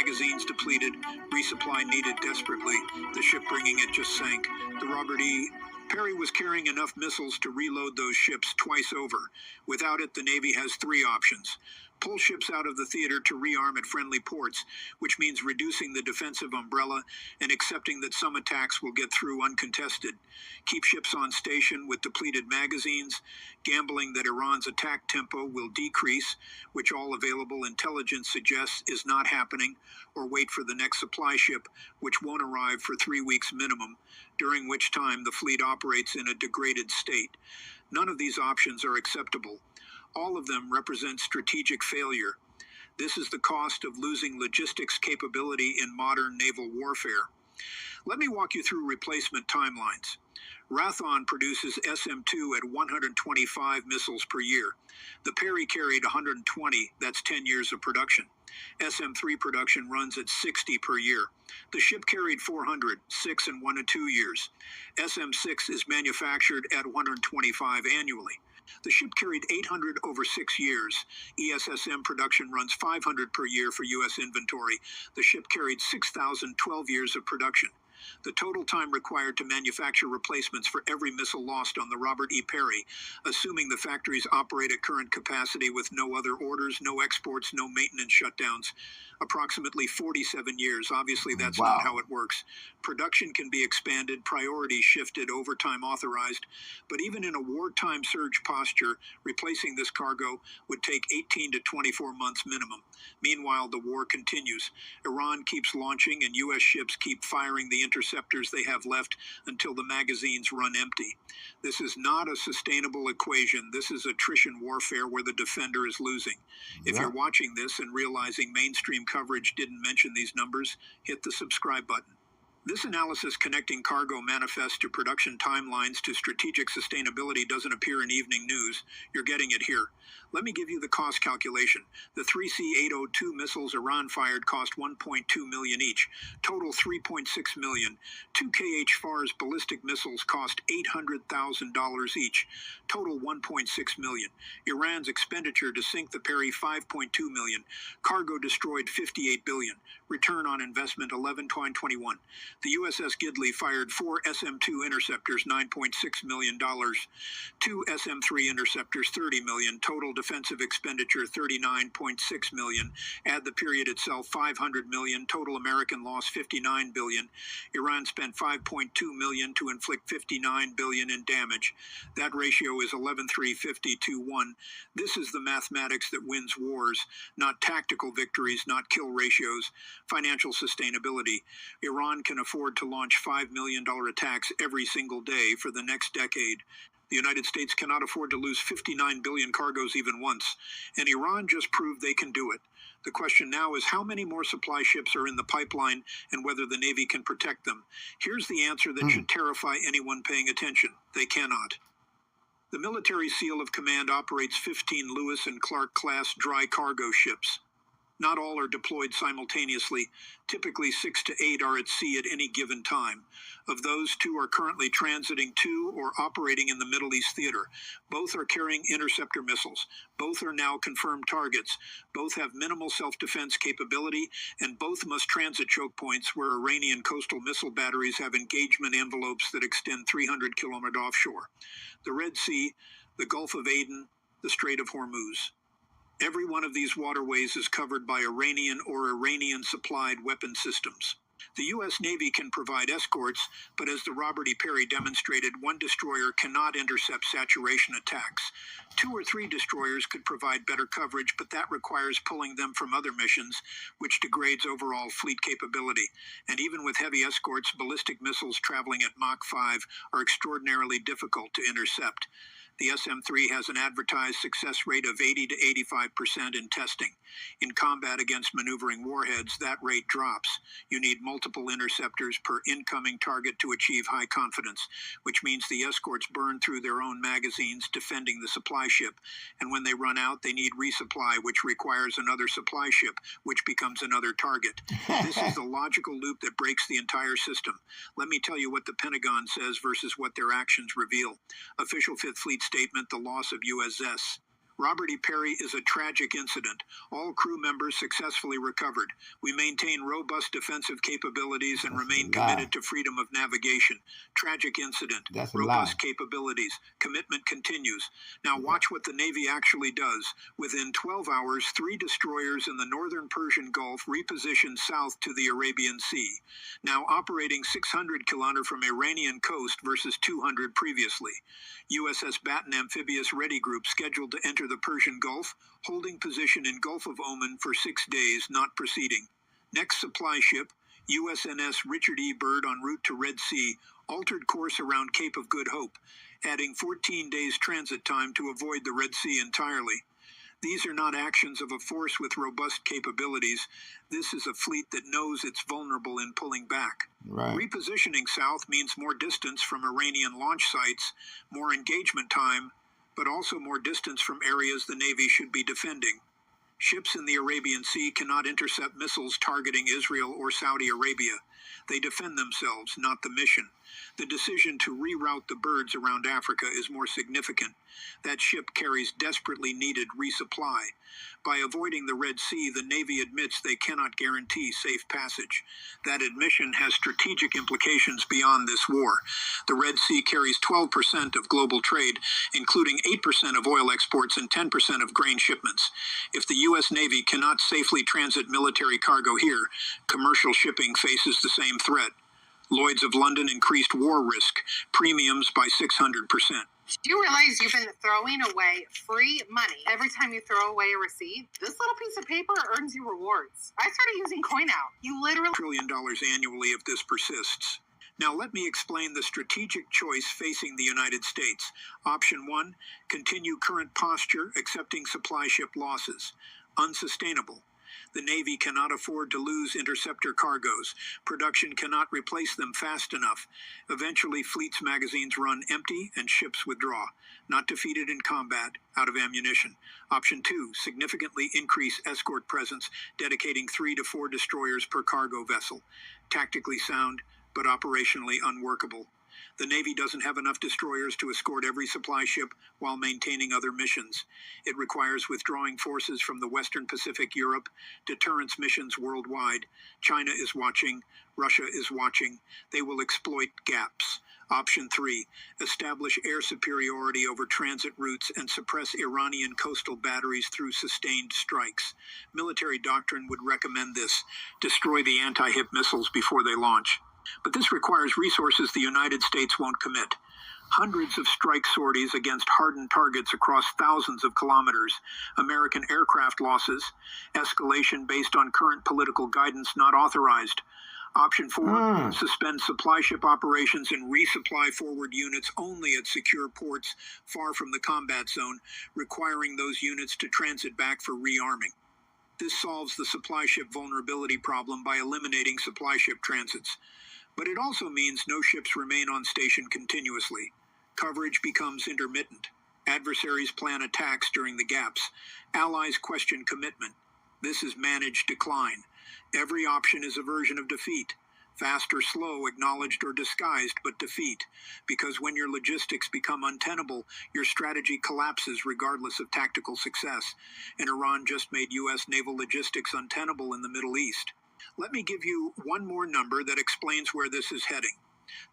Magazines depleted, resupply needed desperately. The ship bringing it just sank. The Robert E. Perry was carrying enough missiles to reload those ships twice over. Without it, the Navy has three options. Pull ships out of the theater to rearm at friendly ports, which means reducing the defensive umbrella and accepting that some attacks will get through uncontested. Keep ships on station with depleted magazines, gambling that Iran's attack tempo will decrease, which all available intelligence suggests is not happening, or wait for the next supply ship, which won't arrive for 3 weeks minimum, during which time the fleet operates in a degraded state. None of these options are acceptable. All of them represent strategic failure. This is the cost of losing logistics capability in modern naval warfare. Let me walk you through replacement timelines. Raytheon produces SM-2 at 125 missiles per year. The Perry carried 120, that's 10 years of production. SM-3 production runs at 60 per year. The ship carried 400, 6 and 1 and 2 years. SM-6 is manufactured at 125 annually. The ship carried 800 over 6 years. ESSM production runs 500 per year for U.S. inventory. The ship carried 6,012 years of production. The total time required to manufacture replacements for every missile lost on the Robert E. Perry, assuming the factories operate at current capacity with no other orders, no exports, no maintenance shutdowns, approximately 47 years. Obviously, that's not how it works. Production can be expanded, priorities shifted, overtime authorized, but even in a wartime surge posture, replacing this cargo would take 18 to 24 months minimum. Meanwhile, the war continues. Iran keeps launching and U.S. ships keep firing the interceptors they have left until the magazines run empty. This is not a sustainable equation. This is attrition warfare where the defender is losing. If you're watching this and realizing mainstream coverage didn't mention these numbers, hit the subscribe button. This analysis connecting cargo manifest to production timelines to strategic sustainability doesn't appear in evening news. You're getting it here. Let me give you the cost calculation. The 3C-802 missiles Iran fired cost $1.2 million each, total $3.6 million. 2 KH-FARS ballistic missiles cost $800,000 each, total $1.6 million. Iran's expenditure to sink the Perry, $5.2 million. Cargo destroyed $58 billion. Return on investment 11.21. The USS Gidley fired 4 SM-2 interceptors, $9.6 million. 2 SM-3 interceptors, $30 million. Total defensive expenditure, $39.6 million. Add the period itself, $500 million. Total American loss, $59 billion. Iran spent $5.2 million to inflict $59 billion in damage. That ratio is 11,350 to 1. This is the mathematics that wins wars, not tactical victories, not kill ratios. Financial sustainability. Iran can afford to launch $5 million attacks every single day for the next decade. The United States cannot afford to lose 59 billion cargoes even once, and Iran just proved they can do it. The question now is how many more supply ships are in the pipeline and whether the Navy can protect them. Here's the answer that should terrify anyone paying attention. They cannot. The military seal of command operates 15 Lewis and Clark class dry cargo ships. Not all are deployed simultaneously. Typically 6 to 8 are at sea at any given time. Of those, 2 are currently transiting to or operating in the Middle East theater. Both are carrying interceptor missiles. Both are now confirmed targets. Both have minimal self-defense capability, and both must transit choke points where Iranian coastal missile batteries have engagement envelopes that extend 300 kilometers offshore. The Red Sea, the Gulf of Aden, the Strait of Hormuz. Every one of these waterways is covered by Iranian or Iranian-supplied weapon systems. The U.S. Navy can provide escorts, but as the Robert E. Perry demonstrated, one destroyer cannot intercept saturation attacks. 2 or 3 destroyers could provide better coverage, but that requires pulling them from other missions, which degrades overall fleet capability. And even with heavy escorts, ballistic missiles traveling at Mach 5 are extraordinarily difficult to intercept. The SM-3 has an advertised success rate of 80 to 85% in testing. In combat against maneuvering warheads, that rate drops. You need multiple interceptors per incoming target to achieve high confidence, which means the escorts burn through their own magazines defending the supply ship. And when they run out, they need resupply, which requires another supply ship, which becomes another target. This is the logical loop that breaks the entire system. Let me tell you what the Pentagon says versus what their actions reveal. Official Fifth Fleet statement, the loss of USS Robert E. Perry is a tragic incident. All crew members successfully recovered. We maintain robust defensive capabilities and remain committed to freedom of navigation. Tragic incident. Robust capabilities. Commitment continues. Now watch what the Navy actually does. Within 12 hours, 3 destroyers in the northern Persian Gulf repositioned south to the Arabian Sea. Now operating 600 km from Iranian coast versus 200 previously. USS Baton Amphibious Ready Group scheduled to enter the Persian Gulf, holding position in Gulf of Oman for 6 days, not proceeding. Next supply ship, USNS Richard E. Byrd en route to Red Sea, altered course around Cape of Good Hope, adding 14 days transit time to avoid the Red Sea entirely. These are not actions of a force with robust capabilities. This is a fleet that knows it's vulnerable in pulling back. Repositioning south means more distance from Iranian launch sites, more engagement time, but also more distance from areas the Navy should be defending. Ships in the Arabian Sea cannot intercept missiles targeting Israel or Saudi Arabia. They defend themselves, not the mission. The decision to reroute the birds around Africa is more significant. That ship carries desperately needed resupply. By avoiding the Red Sea, the Navy admits they cannot guarantee safe passage. That admission has strategic implications beyond this war. The Red Sea carries 12% of global trade, including 8% of oil exports and 10% of grain shipments. If the U.S. Navy cannot safely transit military cargo here, commercial shipping faces the same threat. Lloyd's of London increased war risk, premiums by 600%. Do you realize you've been throwing away free money every time you throw away a receipt? This little piece of paper earns you rewards. I started using CoinOut. You literally $1 trillion annually if this persists. Now let me explain the strategic choice facing the United States. Option 1, continue current posture, accepting supply ship losses. Unsustainable. The Navy cannot afford to lose interceptor cargoes. Production cannot replace them fast enough. Eventually, fleet's magazines run empty and ships withdraw. Not defeated in combat, out of ammunition. Option 2, significantly increase escort presence, dedicating 3 to 4 destroyers per cargo vessel. Tactically sound, but operationally unworkable. The Navy doesn't have enough destroyers to escort every supply ship while maintaining other missions. It requires withdrawing forces from the Western Pacific, Europe, deterrence missions worldwide. China is watching. Russia is watching. They will exploit gaps. Option 3, establish air superiority over transit routes and suppress Iranian coastal batteries through sustained strikes. Military doctrine would recommend this. Destroy the anti-hip missiles before they launch. But this requires resources the United States won't commit. Hundreds of strike sorties against hardened targets across thousands of kilometers, American aircraft losses, escalation based on current political guidance not authorized. Option 4, suspend supply ship operations and resupply forward units only at secure ports far from the combat zone, requiring those units to transit back for rearming. This solves the supply ship vulnerability problem by eliminating supply ship transits. But it also means no ships remain on station continuously. Coverage becomes intermittent. Adversaries plan attacks during the gaps. Allies question commitment. This is managed decline. Every option is a version of defeat. Fast or slow, acknowledged or disguised, but defeat. Because when your logistics become untenable, your strategy collapses regardless of tactical success. And Iran just made U.S. naval logistics untenable in the Middle East. Let me give you one more number that explains where this is heading.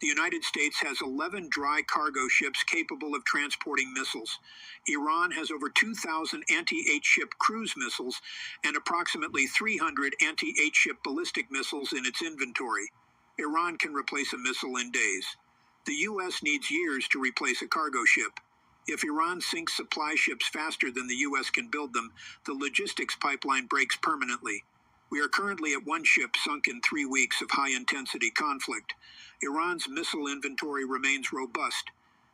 The United States has 11 dry cargo ships capable of transporting missiles. Iran has over 2,000 anti-H ship cruise missiles and approximately 300 anti-H ship ballistic missiles in its inventory. Iran can replace a missile in days. The U.S. needs years to replace a cargo ship. If Iran sinks supply ships faster than the U.S. can build them, the logistics pipeline breaks permanently. We are currently at 1 ship sunk in 3 weeks of high-intensity conflict. Iran's missile inventory remains robust.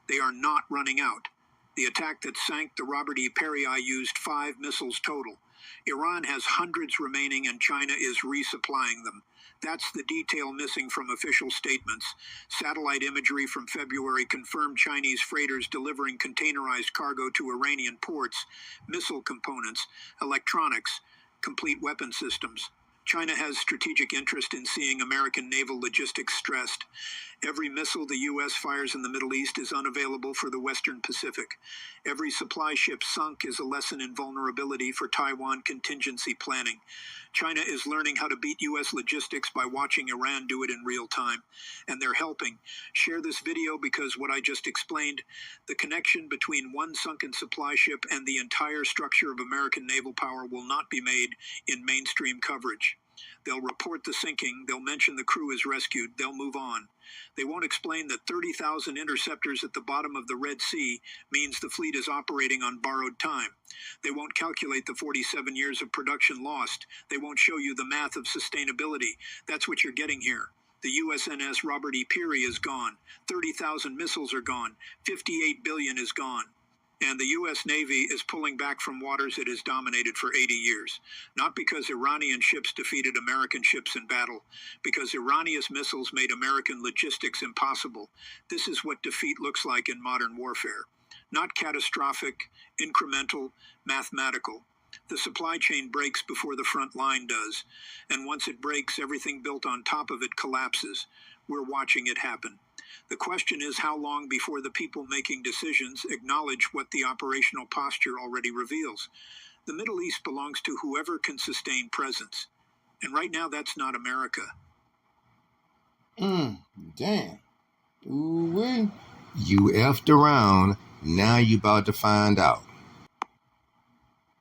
They are not running out. The attack that sank the Robert E. Perry used 5 missiles total. Iran has hundreds remaining and China is resupplying them. That's the detail missing from official statements. Satellite imagery from February confirmed Chinese freighters delivering containerized cargo to Iranian ports, missile components, electronics, complete weapon systems. China has strategic interest in seeing American naval logistics stressed. Every missile the U.S. fires in the Middle East is unavailable for the Western Pacific. Every supply ship sunk is a lesson in vulnerability for Taiwan contingency planning. China is learning how to beat U.S. logistics by watching Iran do it in real time. And they're helping. Share this video because what I just explained, the connection between one sunken supply ship and the entire structure of American naval power will not be made in mainstream coverage. They'll report the sinking, they'll mention the crew is rescued, they'll move on. They won't explain that 30,000 interceptors at the bottom of the Red Sea means the fleet is operating on borrowed time. They won't calculate the 47 years of production lost. They won't show you the math of sustainability. That's what you're getting here. The USNS Robert E. Peary is gone. 30,000 missiles are gone. 58 billion is gone. And the U.S. Navy is pulling back from waters it has dominated for 80 years. Not because Iranian ships defeated American ships in battle, because Iranian missiles made American logistics impossible. This is what defeat looks like in modern warfare. Not catastrophic, incremental, mathematical. The supply chain breaks before the front line does. And once it breaks, everything built on top of it collapses. We're watching it happen. The question is how long before the people making decisions acknowledge what the operational posture already reveals. The Middle East belongs to whoever can sustain presence. And right now, that's not America. Damn. Ooh-wee. You effed around. Now you about to find out.